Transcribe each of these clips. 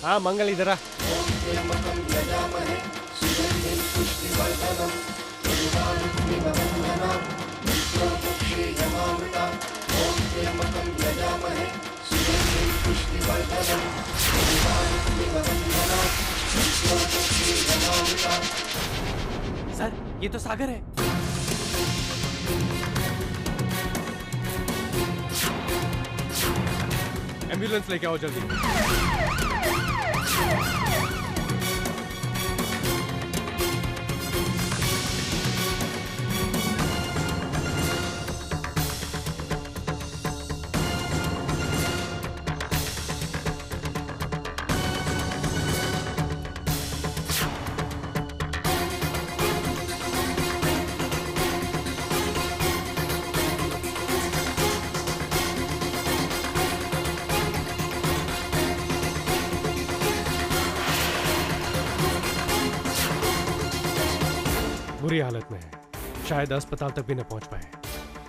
हाँ मंगल इधर आ। सर ये तो सागर है। एम्बुलेंस लेके आओ जल्दी। बुरी हालत में है, शायद अस्पताल तक भी न पहुंच पाए।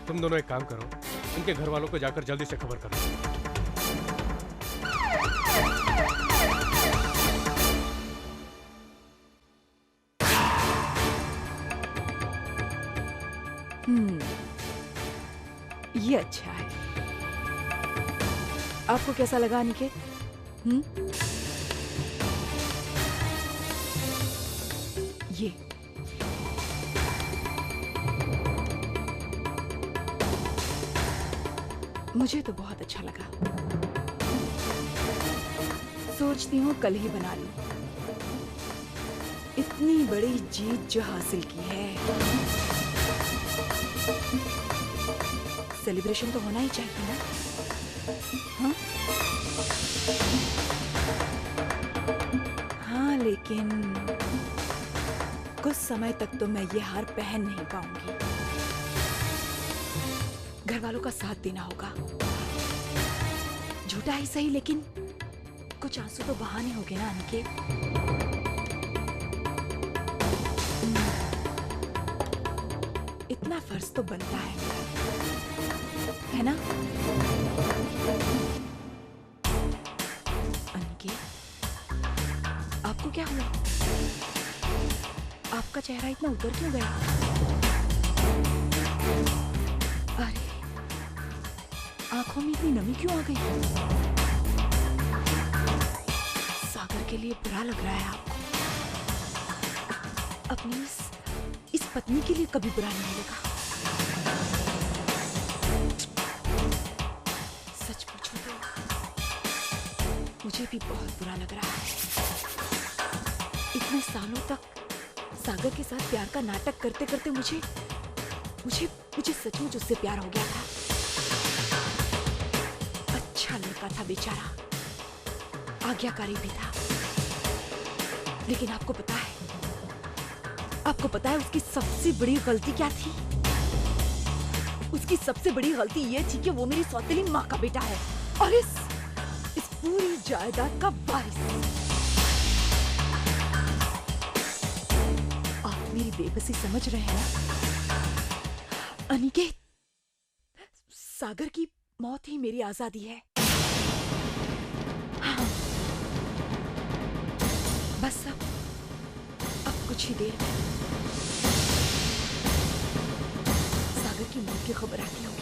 तुम दोनों एक काम करो, उनके घर वालों को जाकर जल्दी से खबर करो। ये अच्छा है। आपको कैसा लगा अनिकेत? ये मुझे तो बहुत अच्छा लगा। सोचती हूँ कल ही बना लूं। इतनी बड़ी जीत जो हासिल की है, सेलिब्रेशन तो होना ही चाहिए ना? हाँ? हाँ, लेकिन कुछ समय तक तो मैं ये हार पहन नहीं पाऊंगी। घर वालों का साथ देना होगा। झूठा ही सही, लेकिन कुछ आंसू तो बहाने होंगे ना अनिकेत। इतना फर्ज तो बनता है ना? अनिकेत, आपको क्या हुआ? आपका चेहरा इतना उतर क्यों गया? अरे, आंखों में इतनी नमी क्यों आ गई? सागर के लिए बुरा लग रहा है आपको। अपनी इस पत्नी के लिए कभी बुरा नहीं लगा। सच पूछो तो मुझे भी बहुत बुरा लग रहा है। इतने सालों तक सागर के साथ प्यार का नाटक करते करते मुझे सचमुच उससे प्यार हो गया था। अच्छा लड़का था बेचारा, आज्ञाकारी भी था। लेकिन आपको पता है उसकी सबसे बड़ी गलती क्या थी? उसकी सबसे बड़ी गलती ये थी कि वो मेरी सौतेली माँ का बेटा है और इस पूरी जायदाद का वारिस। आप मेरी बेबसी समझ रहे हैं ना अनिकेत? सागर की मौत ही मेरी आजादी है। हाँ, बस अब कुछ ही देर में सागर की मौत की खबर आती होगी।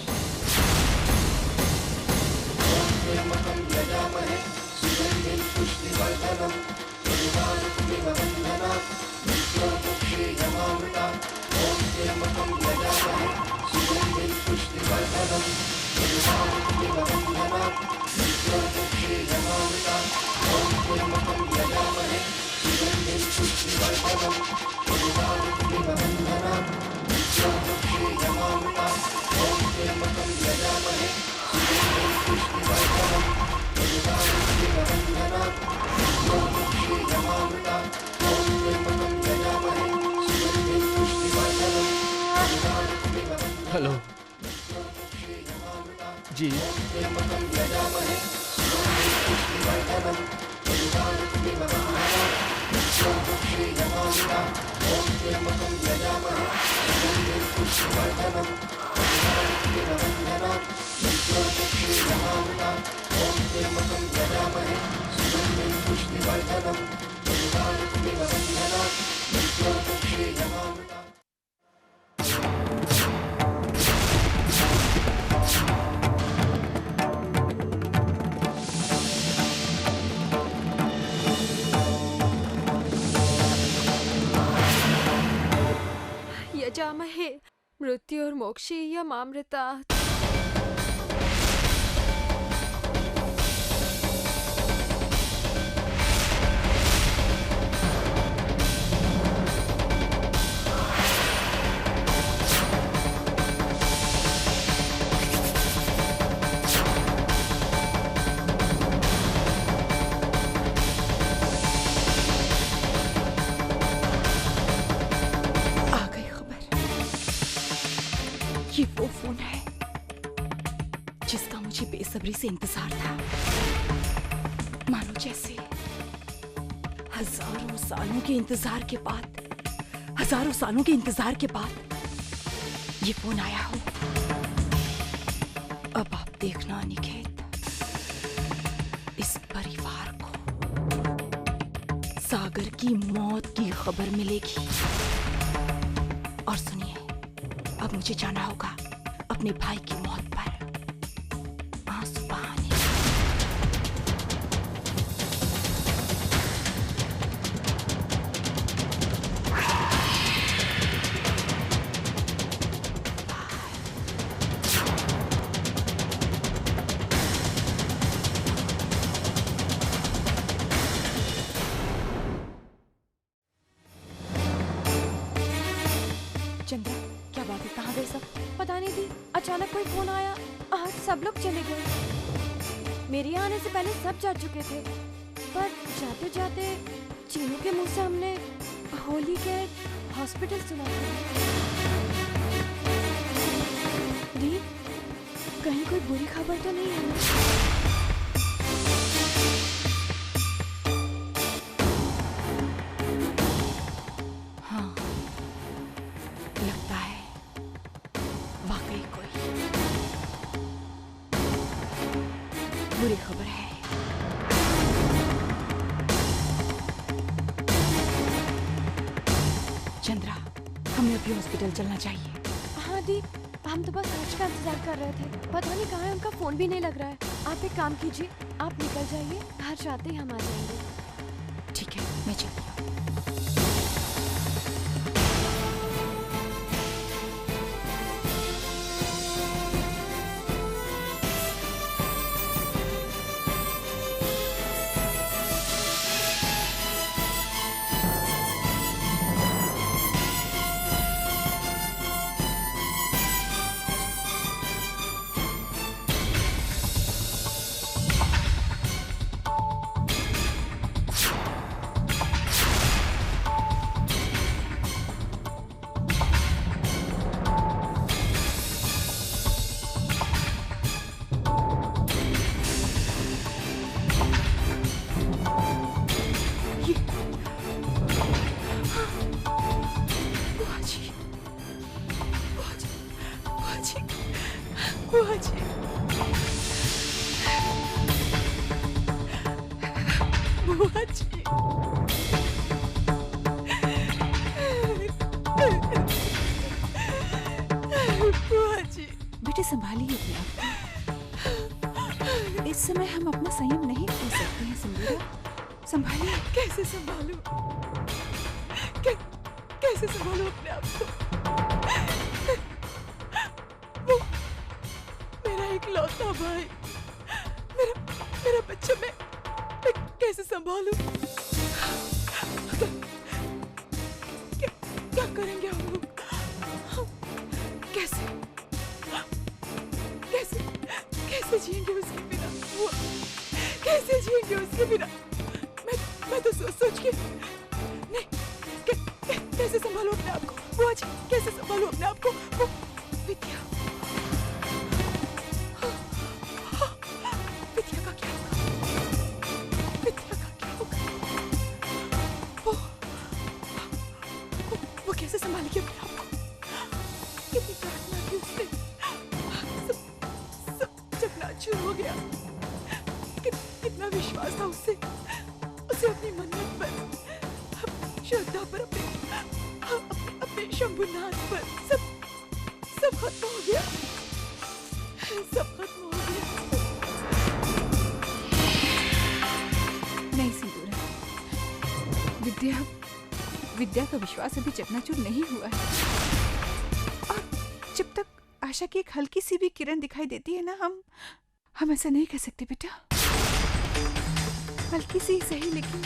हेलो जी। यजामहे मृत्युर्मोक्षीयमामृतात्। ये वो फोन है जिसका मुझे बेसब्री से इंतजार था। मानो जैसे हजारों सालों के इंतजार के बाद ये फोन आया हो। अब आप देखना अनिकेत, इस परिवार को सागर की मौत की खबर मिलेगी। और सुनिए, अब मुझे जाना होगा अपने भाई की मौत पर आंसू बहाने। चंद्रा, क्या बात है? कहाँ गए सब? पता नहीं दी, अचानक कोई फोन आया और सब लोग चले गए। मेरे आने से पहले सब जा चुके थे, पर जाते जाते चीनू के मुंह से हमने होली के हॉस्पिटल सुना था। दी, कहीं कोई बुरी खबर तो नहीं है ना? बुरी खबर है। चंद्रा, हमें अभी हॉस्पिटल चलना चाहिए। हाँ दी, हम तो बस आज का इंतजार कर रहे थे। पता नहीं कहाँ है, उनका फोन भी नहीं लग रहा है। आप एक काम कीजिए, आप निकल जाइए, घर जाते ही हम आ जाएंगे। ठीक है, मैं चलती हूँ। बुआ जी, बुआ जी, बुआ जी। बेटे संभालिए अपने आप को। इस समय हम अपना संयम नहीं खो सकते हैं सिंदूरा, संभालिए। कैसे संभालूं? कैसे संभालूं अपने आप को? वो मेरा इकलौता भाई, मेरा बच्चा, मैं कैसे संभालूं? क्या करेंगे हम लोग? कैसे जिएंगे उसके बिना? वो कैसे जिएंगे उसके बिना? मैं तो सोच के नहीं, कैसे संभालूं अपने आप को? बुआ जी, कैसे संभालूं अपने आप को? वो विद्या का क्या होगा? विद्या का क्या होगा? वो कैसे संभालेगी अपने आप को? कितनी प्रार्थना की उसने, सब चकनाचूर हो गया। कितना विश्वास था उससे, अपनी मन्नत पर, अपनी श्रद्धा पर, अपने शंभुनाथ पर सब खत्म हो गया, सब खत्म हो गया। नहीं सिंदूरा, विद्या का विश्वास अभी चकनाचूर नहीं हुआ है। और जब तक आशा की एक हल्की सी भी किरण दिखाई देती है ना, हम ऐसा नहीं कर सकते बेटा। हल्की सी सही, लेकिन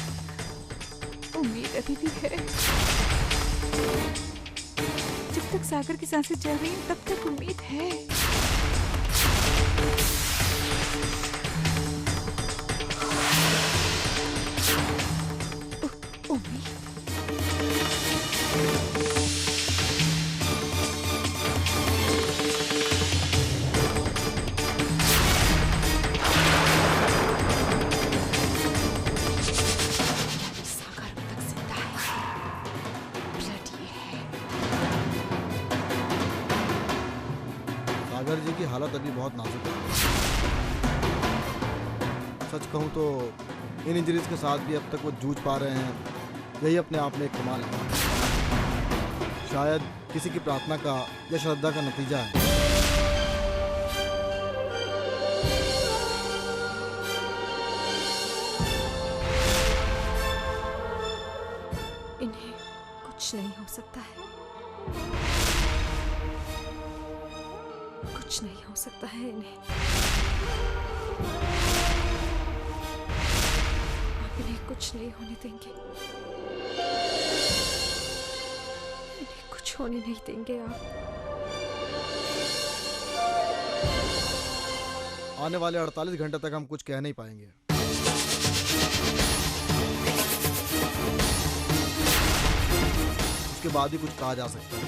उम्मीद अभी भी है। जब तक सागर की सांसें चल रही हैं, तब तक उम्मीद है। उम्मीद। सागर अब तक जिंदा है। Bloody hell। सागर जी की हालत अभी बहुत नाजुक है। सच कहूँ तो इन इंजरीज के साथ भी अब तक वो जूझ पा रहे हैं, यही अपने आप में एक कमाल है। शायद किसी की प्रार्थना का या श्रद्धा का नतीजा है। इन्हें कुछ नहीं हो सकता है, कुछ नहीं हो सकता है इन्हें। आप इन्हें कुछ नहीं होने देंगे, इन्हें कुछ होने नहीं देंगे आप। आने वाले 48 घंटे तक हम कुछ कह नहीं पाएंगे। उसके बाद ही कुछ कहा जा सकता है।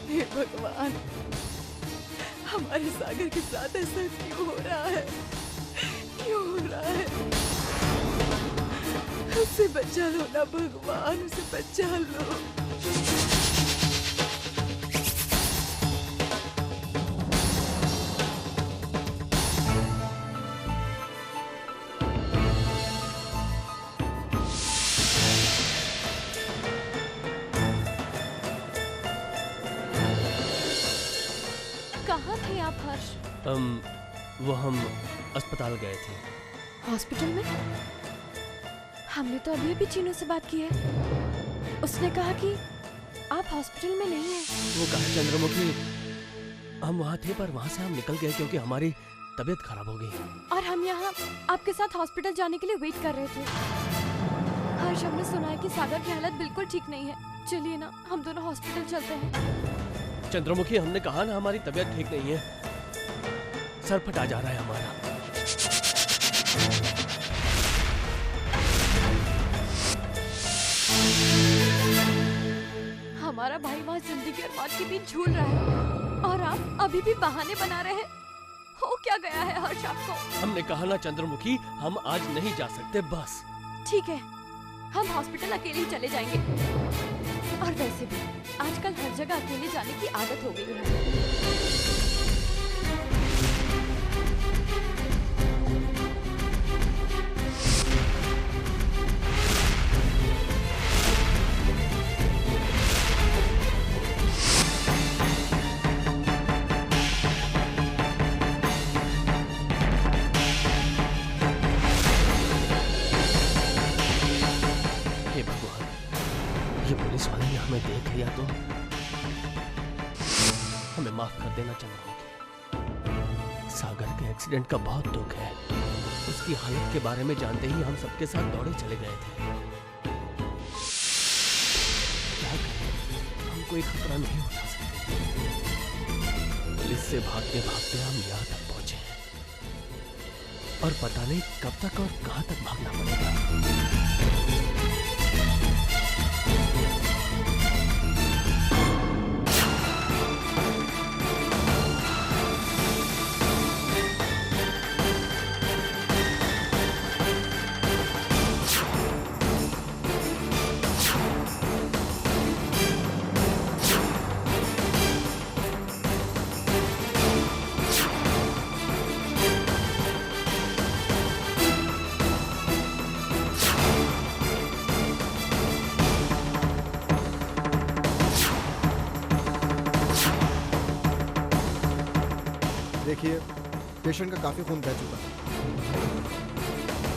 हे भगवान, हमारे सागर के साथ ऐसा क्यों हो रहा है? क्यों हो रहा है? उसे बचा लो ना भगवान, उसे बचा लो। कहाँ थे आप हर्ष? वो हम अस्पताल गए थे। हॉस्पिटल में? हमने तो अभी अभी चीनू से बात की है। उसने कहा कि आप हॉस्पिटल में नहीं हैं। वो कहा चंद्रमुखी, हम वहाँ थे पर वहाँ से हम निकल गए क्योंकि हमारी तबीयत खराब हो गई। और हम यहाँ आपके साथ हॉस्पिटल जाने के लिए वेट कर रहे थे। हर्ष, हमने सुना है कि सागर की हालत बिल्कुल ठीक नहीं है। चलिए ना, हम दोनों हॉस्पिटल चलते हैं। चंद्रमुखी, हमने कहा ना हमारी तबीयत ठीक नहीं है। सर फटा जा रहा है हमारा। हमारा भाई वहाँ जिंदगी और मौत के बीच झूल रहा है और आप अभी भी बहाने बना रहे हैं। हो क्या गया है हर्ष आपको? हमने कहा ना चंद्रमुखी, हम आज नहीं जा सकते बस। ठीक है, हम हॉस्पिटल अकेले ही चले जाएंगे। और वैसे भी आजकल हर जगह अकेले जाने की आदत हो गई है। हे भगवान, ये पुलिस वाले ने हमें देख लिया तो हमें माफ कर देना चंद्रमुखी। सागर के एक्सीडेंट का बहुत दुख है। उसकी हालत के बारे में जानते ही हम सबके साथ दौड़े चले गए थे। क्या करें, हम कोई खतरा नहीं उठा सकते। पुलिस से भागते भागते हम यहाँ तक पहुंचे हैं और पता नहीं कब तक और कहां तक भागना पड़ेगा। पेशेंट का काफ़ी खून बह चुका है।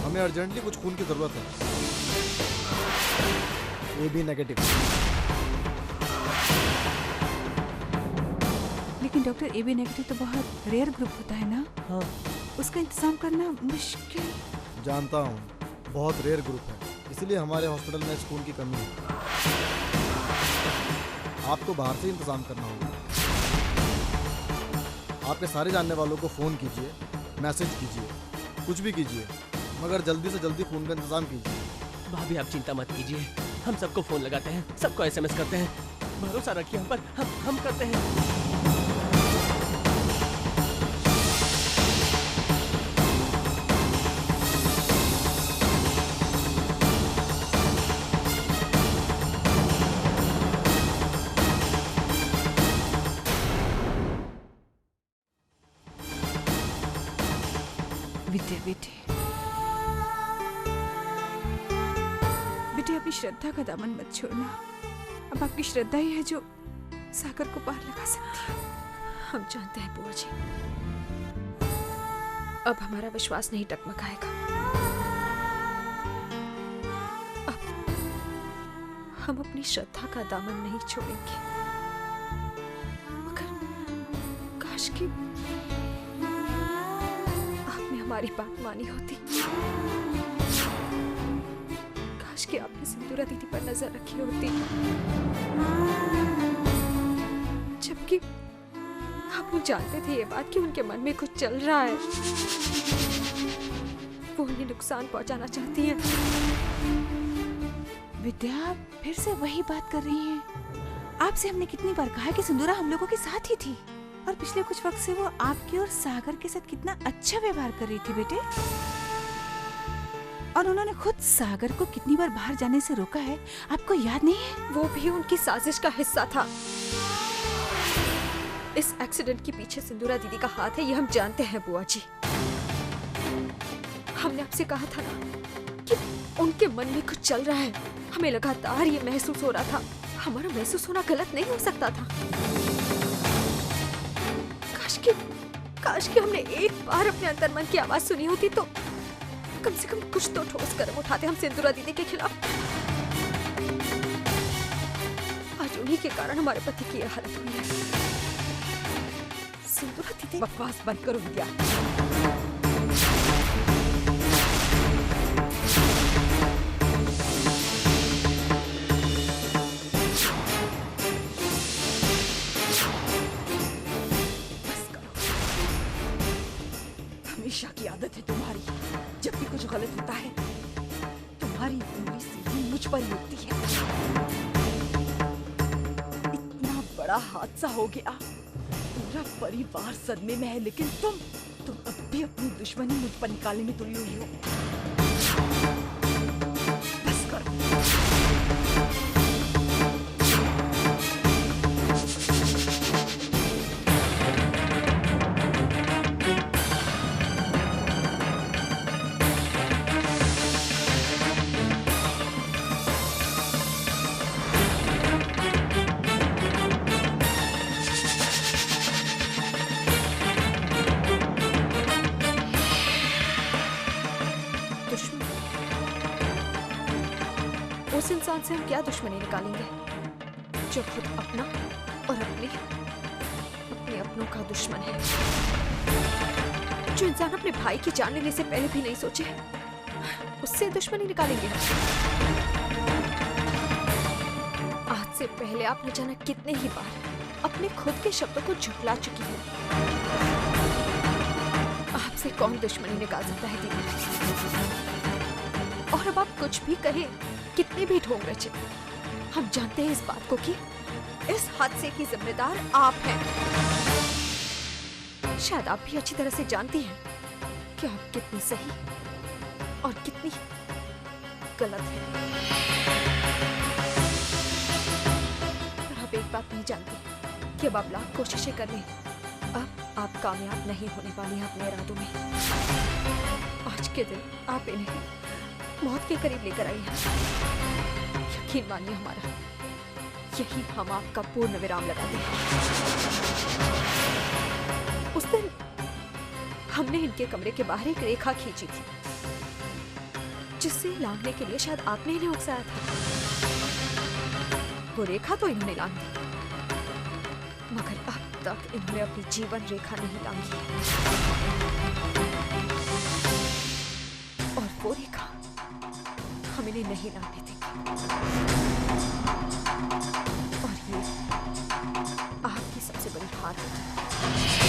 हमें अर्जेंटली कुछ खून की ज़रूरत है। AB negative. लेकिन डॉक्टर AB नेगेटिव तो बहुत रेयर ग्रुप होता है ना, हाँ, उसका इंतजाम करना मुश्किल। जानता हूँ, बहुत रेयर ग्रुप है, इसीलिए हमारे हॉस्पिटल में इस खून की कमी है। आपको बाहर से इंतजाम करना होगा। आपके सारे जानने वालों को फ़ोन कीजिए, मैसेज कीजिए, कुछ भी कीजिए, मगर जल्दी से जल्दी खून का इंतजाम कीजिए। भाभी आप चिंता मत कीजिए, हम सबको फोन लगाते हैं, सबको SMS करते हैं, भरोसा रखिए हम पर, हम करते हैं। विद्या बेटे, बेटे अपनी श्रद्धा का दामन मत छोड़ना। अब आपकी श्रद्धा ही है जो सागर को पार लगा सकती है। हम जानते हैं बुआ जी, अब हमारा विश्वास नहीं टकमकाएगा। अब हम अपनी श्रद्धा का दामन नहीं छोड़ेंगे। मगर काश कि आपने हमारी बात मानी होती। काश कि आपने सिंदूरा दीदी पर नजर रखी होती, जबकि आप लोग जानते थे ये बात कि उनके मन में कुछ चल रहा है। वो उन्हें नुकसान पहुंचाना चाहती है। विद्या, आप फिर से वही बात कर रही हैं। आपसे हमने कितनी बार कहा कि सिंदूरा हम लोगों के साथ ही थी, और पिछले कुछ वक्त से वो आपके और सागर के साथ कितना अच्छा व्यवहार कर रही थी बेटे। और उन्होंने खुद सागर को कितनी बार बाहर जाने से रोका है, आपको याद नहीं है? वो भी उनकी साजिश का हिस्सा था। इस एक्सीडेंट के पीछे सिंदूरा दीदी का हाथ है, ये हम जानते हैं बुआ जी। हमने आपसे कहा था ना कि उनके मन में कुछ चल रहा है। हमें लगातार ये महसूस हो रहा था। हमारा महसूस होना गलत नहीं हो सकता था। काश कि हमने एक बार अपने अंतर्मन की आवाज सुनी होती तो कम से कम कुछ तो ठोस कदम उठाते हम सिंदूरा दीदी के खिलाफ। आज उन्हीं के कारण हमारे पति की यह हालत हुई है। सिंदूरा दीदी, बकवास बंद करो विद्या। हमेशा की आदत है तुम्हारी, जब भी कुछ गलत होता है तुम्हारी उंगली सीधी मुझ पर ही उठती है। इतना बड़ा हादसा हो गया, पूरा परिवार सदमे में है, लेकिन तुम अब भी अपनी दुश्मनी मुझ पर निकालने में तुली हुई हो। बस करो। उस इंसान से हम क्या दुश्मनी निकालेंगे जो खुद अपना और अपने अपनों का दुश्मन है। जो इंसान अपने भाई की जान लेने से पहले भी नहीं सोचे, उससे दुश्मनी निकालेंगे। आज से पहले आप न जाने कितने ही बार अपने खुद के शब्दों को झुठला चुकी हैं। आपसे कौन दुश्मनी निकाल सकता है दीदी? और अब आप कुछ भी कहें, कितने भी ढोंग रचे, हम जानते हैं इस बात को कि इस हादसे की जिम्मेदार आप हैं। शायद आप भी अच्छी तरह से जानती हैं कि आप कितनी सही और कितनी गलत हैं। पर आप एक बात नहीं जानती कि अब आप लाख कोशिशें कर लें, अब आप कामयाब नहीं होने वाली हैं अपने इरादों में। आज के दिन आप इन्हें मौत के करीब लेकर आई हैं। यकीन मानिए हमारा, यही हम आपका पूर्ण विराम लगाते हैं। उस दिन हमने इनके कमरे के बाहर एक रेखा खींची थी, जिससे लांघने के लिए शायद आपने इन्हें उकसाया था। वो रेखा तो इन्होंने लांघी, मगर अब तक इन्होंने अपनी जीवन रेखा नहीं लांघी। और वो रेखा हम इन्हें नहीं लाने देंगे। और ये आपकी सबसे बड़ी हार होगी।